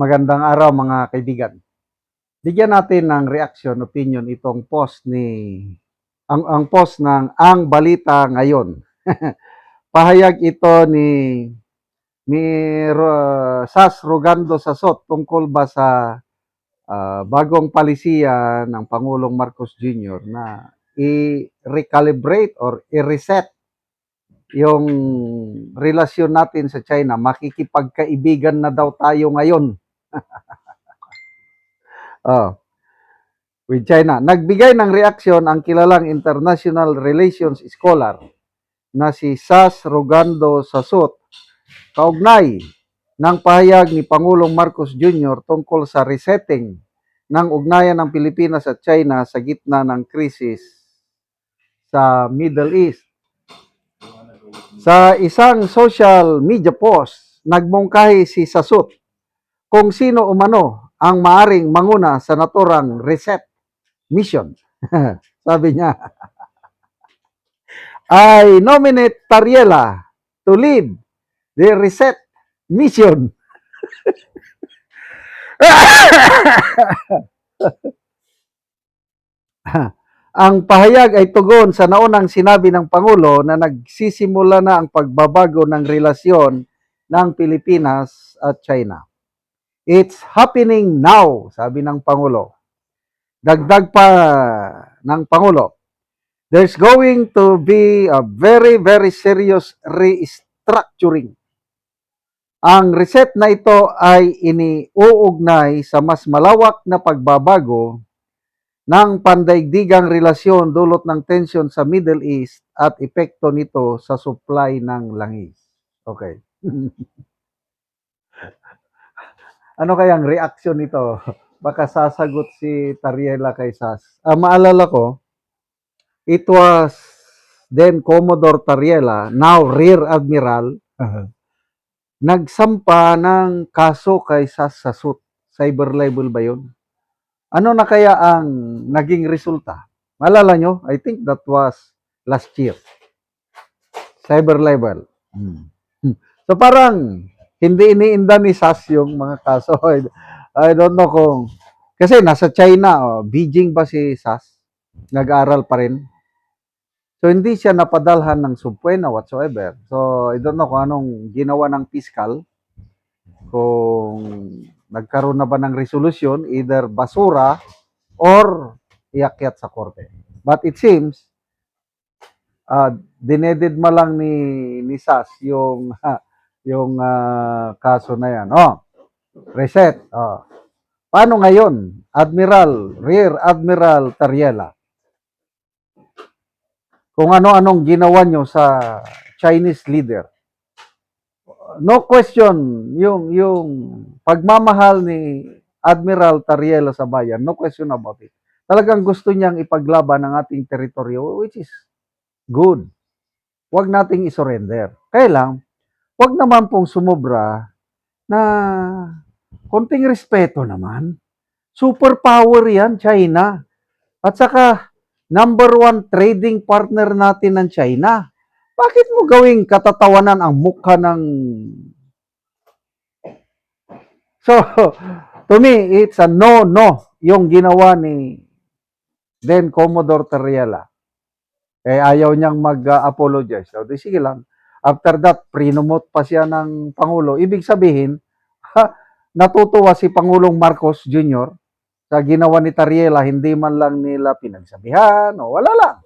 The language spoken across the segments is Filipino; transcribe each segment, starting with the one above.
Magandang araw mga kaibigan. Bigyan natin ng reaction, opinion itong post ang post ng Ang Balita Ngayon. Pahayag ito ni Sas Rogando Sasot tungkol ba sa bagong palisiya ng Pangulong Marcos Jr. na i-recalibrate or i-reset yung relasyon natin sa China. Makikipagkaibigan na daw tayo ngayon. With China. Nagbigay ng reaksyon ang kilalang international relations scholar na si Sas Rogando Sasot kaugnay ng pahayag ni Pangulong Marcos Jr. tungkol sa resetting ng ugnayan ng Pilipinas at China sa gitna ng krisis sa Middle East. Sa isang social media post, nagmungkahi si Sasot kung sino umano ang maaring manguna sa naturang reset mission. Sabi niya, I nominate Tariela to lead the reset mission. Ang pahayag ay tugon sa naunang sinabi ng Pangulo na nagsisimula na ang pagbabago ng relasyon ng Pilipinas at China. It's happening now, sabi ng Pangulo. Dagdag pa ng Pangulo, there's going to be a very, very serious restructuring. Ang reset na ito ay iniuugnay sa mas malawak na pagbabago ng pandaigdigang relasyon dulot ng tension sa Middle East at epekto nito sa supply ng langis. Okay. Ano kayang reaction nito? Baka sasagot si Tariela kay Sas. Maalala ko, it was then Commodore Tariela, now Rear Admiral, nagsampa ng kaso kay Sas Sasot. Cyber libel ba yun? Ano na kaya ang naging resulta? Malala nyo? I think that was last year. Cyber libel. So parang hindi iniinda ni Sas yung mga kaso. I don't know kung... Kasi nasa China, Beijing ba si Sas? Nag-aral pa rin. So hindi siya napadalhan ng subpoena whatsoever. So I don't know kung anong ginawa ng fiscal. Kung nagkaroon na ba ng resolution, either basura or iakyat sa korte. But it seems, dinededma lang ni Sas yung kaso na yan. Reset. Paano ngayon, Rear Admiral Tariela? Kung ano-anong ginawa nyo sa Chinese leader. No question, yung pagmamahal ni Admiral Tariela sa bayan, no question about it. Talagang gusto niyang ipaglaban ang ating teritoryo, which is good. Huwag nating isurrender. Kaya lang, huwag naman pong sumobra na konting respeto naman. Superpower yan, China. At saka, number 1 trading partner natin ng China. Bakit mo gawing katatawanan ang mukha ng... So, to me, it's a no-no yung ginawa ni then Commodore Tariela. Ayaw niyang mag-apologize. So, sige lang. After that, prinomote pa siya ng Pangulo. Ibig sabihin, natutuwa si Pangulong Marcos Jr. sa ginawa ni Tariela, hindi man lang nila pinagsabihan o wala lang.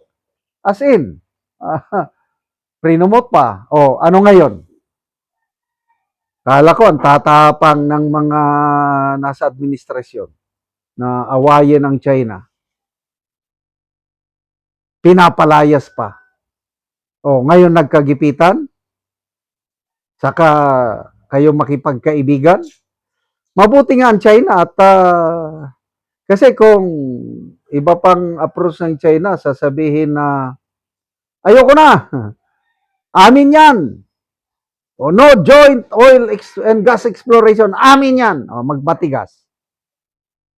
As in, prinomote pa. Ano ngayon? Kala ko ang tatapang ng mga nasa administrasyon na awayin ang China. Pinapalayas pa. Ngayon nagkagipitan? Saka kayo makipagkaibigan? Mabuti nga ang China at kasi kung iba pang approach ng China, sasabihin na ayoko na, amin yan. No joint oil and gas exploration, amin yan. Magbatigas.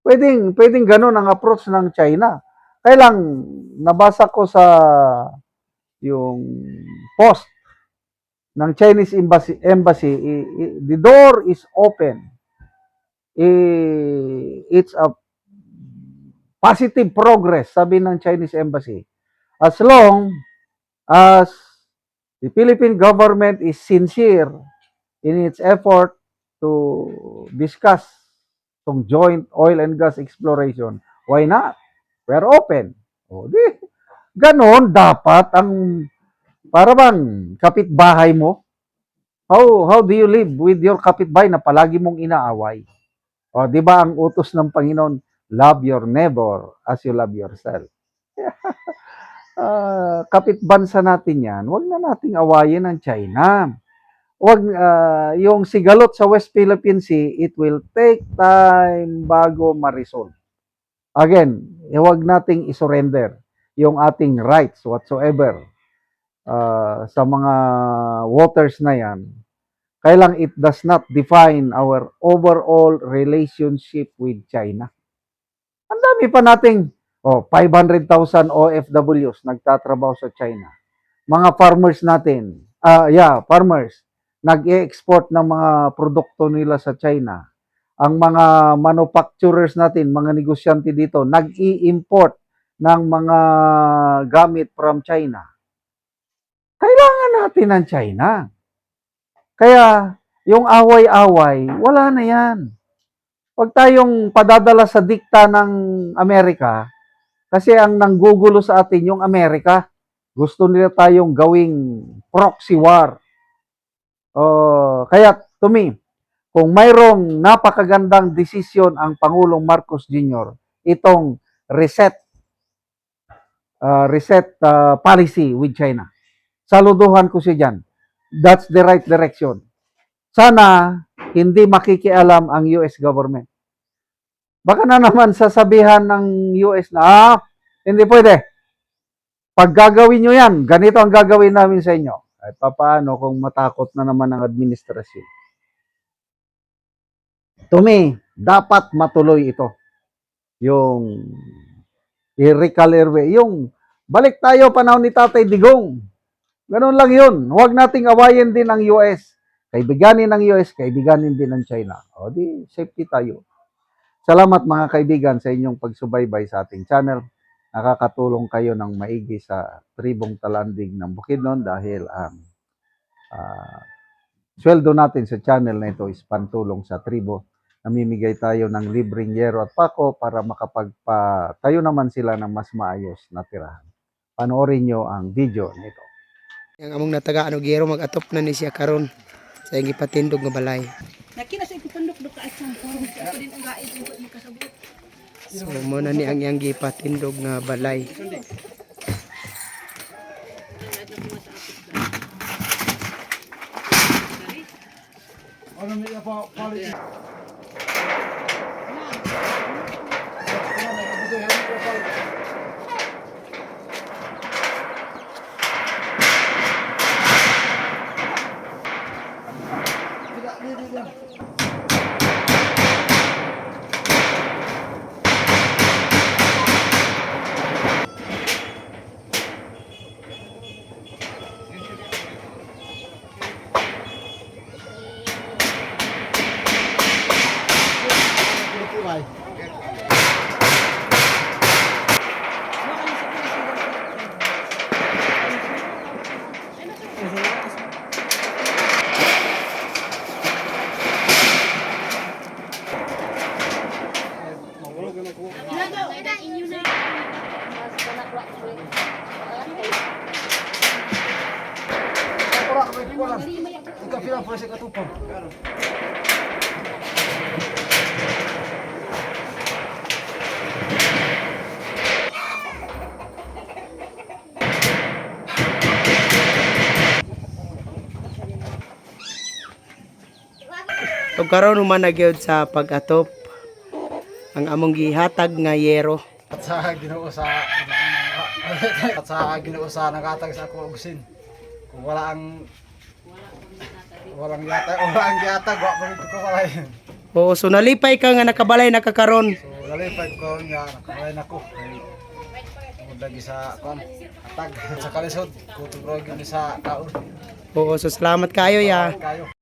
Pwedeng ganun ang approach ng China. Kaya lang, nabasa ko sa yung post ng Chinese embassy, the door is open it's a positive progress, sabi ng Chinese Embassy. As long as the Philippine government is sincere in its effort to discuss some joint oil and gas exploration, why not? We're open. O, di, ganon dapat ang para bang kapitbahay mo. How do you live with your kapitbahay na palagi mong inaaway? O, di ba ang utos ng Panginoon, love your neighbor as you love yourself. Kapitbansa natin yan, wag na nating awayin ang China. Wag, yung sigalot sa West Philippine Sea, it will take time bago ma-resolve. Again, huwag nating isurrender yung ating rights whatsoever sa mga waters na yan. Kailang it does not define our overall relationship with China. Ang dami pa nating 500,000 OFWs nagtatrabaho sa China. Mga farmers natin, farmers, nag-e-export ng mga produkto nila sa China. Ang mga manufacturers natin, mga negosyante dito, nag-i-import ng mga gamit from China. Kailangan natin ng China. Kaya, yung away-away, wala na yan. Huwag tayong padadala sa dikta ng Amerika, kasi ang nanggugulo sa atin yung Amerika. Gusto nila tayong gawing proxy war. Kaya, to me, kung mayroong napakagandang desisyon ang Pangulong Marcos Jr., itong reset policy with China. Saluduhan ko siya dyan. That's the right direction. Sana hindi makikialam ang US government. Baka na naman sasabihan ng US na, hindi pwede. Pag gagawin nyo yan, ganito ang gagawin namin sa inyo. Ay papaano kung matakot na naman ang administrasyon? To me, dapat matuloy ito. Yung i-recalirwe. Yung balik tayo panahon ni Tatay Digong. Ganun lang yun. Huwag nating awayin din ang US. Kaibiganin ng US, kaibiganin din ng China. O di, safety tayo. Salamat mga kaibigan sa inyong pagsubaybay sa ating channel. Nakakatulong kayo ng maigi sa tribong talandig ng Bukidnon dahil ang sweldo natin sa channel na ito is pantulong sa tribo. Namimigay tayo ng libreng yero at pako para makapagpatayo naman sila ng mas maayos na tirahan. Panoorin nyo ang video nito. Yang among nataga ano gero mag-atop na ni siya karon sa iyang ipatindog nga balay. Nakina sa ipatindog do ka asang forum ako din ang gaid ko makasabot. So mo na ni ang iyang ipatindog nga balay. So karon man na gyud sa pag-atop ang among gihatag nga yero. At sa Ginoo sa nakatag sa ako usin. Kung walang gihatag wa pa ko walay. Oo, so nalipay ka nga nakabalay nakakaron. So lalipay ko nga nakabalay nako. Lagi sa kon atag sa kalisod kutubro gyud sa kaon. Oo, so salamat kayo ya. Kayo.